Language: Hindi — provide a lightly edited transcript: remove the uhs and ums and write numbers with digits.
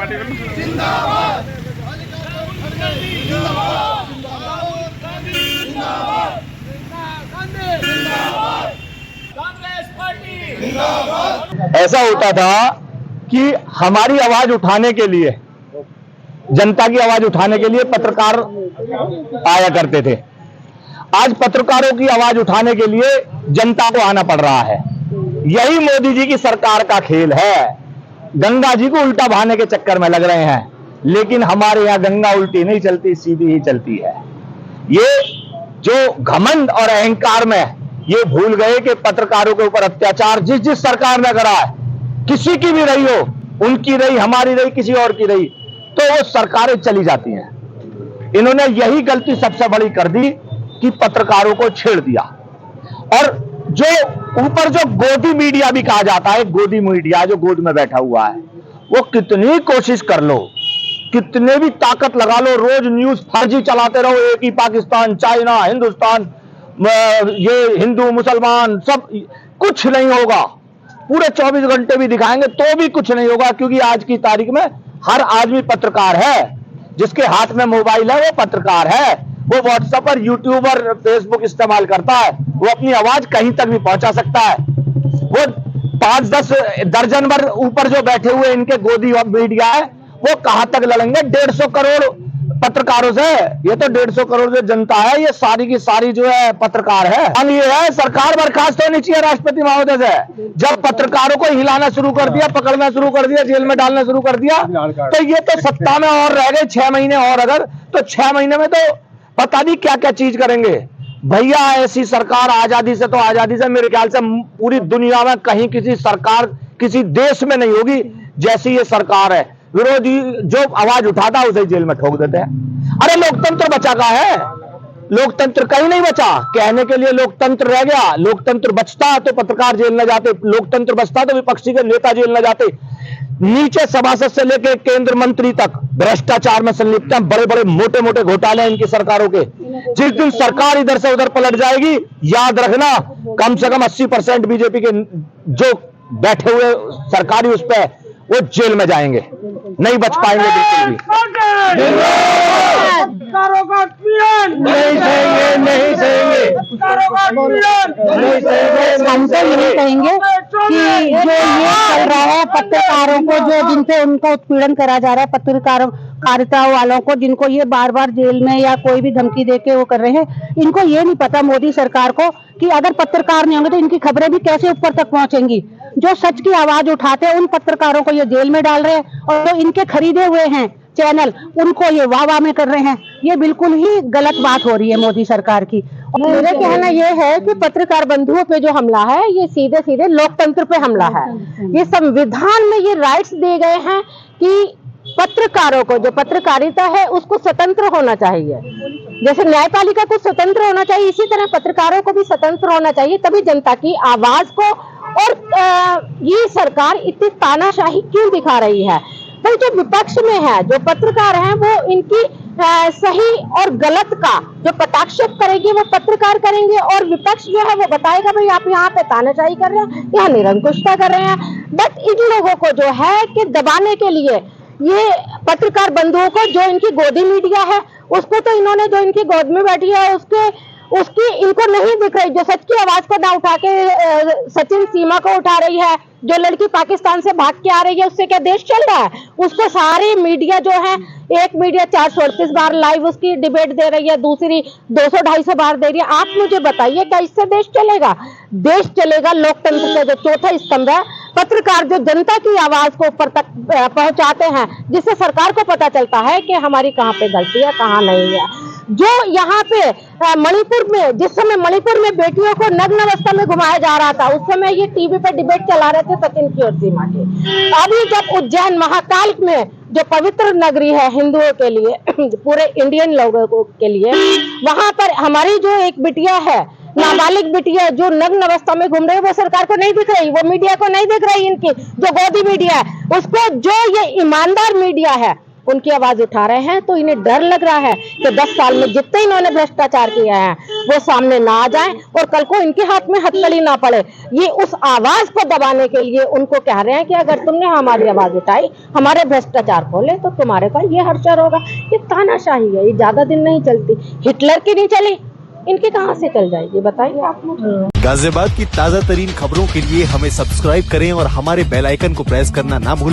पार्टी जिंदाबाद कांग्रेस पार्टी। ऐसा होता था कि हमारी आवाज उठाने के लिए, जनता की आवाज उठाने के लिए पत्रकार आया करते थे। आज पत्रकारों की आवाज उठाने के लिए जनता को आना पड़ रहा है। यही मोदी जी की सरकार का खेल है। गंगा जी को उल्टा बहाने के चक्कर में लग रहे हैं, लेकिन हमारे यहां गंगा उल्टी नहीं चलती, सीधी ही चलती है। ये जो घमंड और अहंकार में ये भूल गए कि पत्रकारों के ऊपर अत्याचार जिस जिस सरकार ने करा है, किसी की भी रही हो, उनकी रही, हमारी रही, किसी और की रही, तो वो सरकारें चली जाती हैं। इन्होंने यही गलती सबसे बड़ी कर दी कि पत्रकारों को छेड़ दिया। और जो ऊपर जो गोदी मीडिया भी कहा जाता है, गोदी मीडिया जो गोद में बैठा हुआ है, वो कितनी कोशिश कर लो, कितने भी ताकत लगा लो, रोज न्यूज फर्जी चलाते रहो, एक ही पाकिस्तान, चाइना, हिंदुस्तान, ये हिंदू मुसलमान, सब कुछ नहीं होगा। पूरे 24 घंटे भी दिखाएंगे तो भी कुछ नहीं होगा, क्योंकि आज की तारीख में हर आदमी पत्रकार है। जिसके हाथ में मोबाइल है वो पत्रकार है। वो व्हाट्सएप पर, यूट्यूब और फेसबुक इस्तेमाल करता है, वो अपनी आवाज कहीं तक भी पहुंचा सकता है। वो 5-10 दर्जन भर ऊपर जो बैठे हुए इनके गोदी और मीडिया है, वो कहां तक लड़ेंगे 150 करोड़ पत्रकारों से। ये तो 150 करोड़ जो जनता है, ये सारी की सारी जो है पत्रकार है। हम ये है, सरकार बर्खास्त होनी चाहिए राष्ट्रपति महोदय से। जब पत्रकारों को हिलाना शुरू कर दिया, पकड़ना शुरू कर दिया, जेल में डालना शुरू कर दिया, तो ये तो सत्ता में और रह गए 6 महीने और, अगर तो 6 महीने में तो पता नहीं क्या क्या चीज करेंगे भैया। ऐसी सरकार आजादी से, तो आजादी से मेरे ख्याल से पूरी दुनिया में कहीं किसी सरकार, किसी देश में नहीं होगी जैसी ये सरकार है। विरोधी जो आवाज उठाता है उसे जेल में ठोक देते हैं। अरे लोकतंत्र बचा कहाँ है? लोकतंत्र कहीं नहीं बचा। कहने के लिए लोकतंत्र रह गया। लोकतंत्र बचता तो पत्रकार जेल न जाते, लोकतंत्र बचता तो विपक्षी के नेता जेल न जाते। नीचे सभासद से लेकर केंद्र मंत्री तक भ्रष्टाचार में संलिप्त हैं। बड़े बड़े मोटे मोटे घोटाले हैं इनकी सरकारों के। जिस दिन सरकार इधर से उधर पलट जाएगी, याद रखना कम से कम 80% बीजेपी के जो बैठे हुए सरकारी उस पर वो जेल में जाएंगे, नहीं बच पाएंगे बिल्कुल भी। हम तो यही कहेंगे कि जो ये चल रहा है पत्रकारों को, जो जिनसे उनका उत्पीड़न करा जा रहा है, पत्रकारिता वालों को, जिनको ये बार बार जेल में या कोई भी धमकी देके वो कर रहे हैं, इनको ये नहीं पता मोदी सरकार को कि अगर पत्रकार नहीं होंगे तो इनकी खबरें भी कैसे ऊपर तक पहुंचेंगी। जो सच की आवाज उठाते हैं उन पत्रकारों को ये जेल में डाल रहे हैं, और जो इनके खरीदे हुए हैं चैनल उनको ये वाह में कर रहे हैं। ये बिल्कुल ही गलत बात हो रही है मोदी सरकार की। और मेरा कहना यह है कि पत्रकार बंधुओं पे जो हमला है, ये सीधे सीधे लोकतंत्र पे हमला है। ये संविधान में ये राइट्स दिए गए हैं कि पत्रकारों को, जो पत्रकारिता है उसको स्वतंत्र होना चाहिए। जैसे न्यायपालिका को स्वतंत्र होना चाहिए, इसी तरह पत्रकारों को भी स्वतंत्र होना चाहिए। तभी जनता की आवाज को, और ये सरकार इतनी तानाशाही क्यों दिखा रही है? भाई जो विपक्ष में है, जो पत्रकार हैं, वो इनकी सही और गलत का जो कटाक्ष करेंगे वो पत्रकार करेंगे, और विपक्ष जो है वो बताएगा भाई आप यहाँ पे तानाशाही कर रहे हैं, यहाँ निरंकुशता कर रहे हैं। बट इन लोगों को जो है कि दबाने के लिए ये पत्रकार बंधुओं को, जो इनकी गोदी मीडिया है उसको, तो इन्होंने जो इनकी गोद में बैठी है उसकी इनको नहीं दिख रही। जो सच की आवाज को ना उठा के सचिन सीमा को उठा रही है, जो लड़की पाकिस्तान से भाग के आ रही है, उससे क्या देश चल रहा है? उसको सारी मीडिया जो है, एक मीडिया 438 बार लाइव उसकी डिबेट दे रही है, दूसरी 200-250 बार दे रही है। आप मुझे बताइए क्या इससे देश चलेगा? देश चलेगा लोकतंत्र का जो चौथा स्तंभ है, पत्रकार, जो जनता की आवाज को ऊपर तक पहुंचाते हैं, जिससे सरकार को पता चलता है कि हमारी कहाँ पे गलती है, कहाँ नहीं है। जो यहाँ पे मणिपुर में, जिस समय मणिपुर में बेटियों को नग्न अवस्था में घुमाया जा रहा था, उस समय ये टीवी पे डिबेट चला रहे थे सचिन की और सीमा की। अभी जब उज्जैन महाकाल में, जो पवित्र नगरी है हिंदुओं के लिए, पूरे इंडियन लोगों के लिए, वहां पर हमारी जो एक बिटिया है, नाबालिग बिटिया, जो नग्न अवस्था में घूम रही है, वो सरकार को नहीं दिख रही, वो मीडिया को नहीं दिख रही। इनकी जो गोदी मीडिया है उसको, जो ये ईमानदार मीडिया है उनकी आवाज उठा रहे हैं, तो इन्हें डर लग रहा है कि 10 साल में जितने इन्होंने भ्रष्टाचार किया है वो सामने ना आ जाए और कल को इनके हाथ में हथकड़ी ना पड़े। ये उस आवाज को दबाने के लिए उनको कह रहे हैं कि अगर तुमने हमारी आवाज उठाई, हमारे भ्रष्टाचार खोले, तो तुम्हारे पर ये हर्षर होगा। ये तानाशाही है, ये ज्यादा दिन नहीं चलती। हिटलर की नहीं चली, इनकी कहां से चल जाएगी बताइए आप मुझे। गाजियाबाद की ताजा तरीन खबरों के लिए हमें सब्सक्राइब करें और हमारे बेल आइकन को प्रेस करना ना भूलें।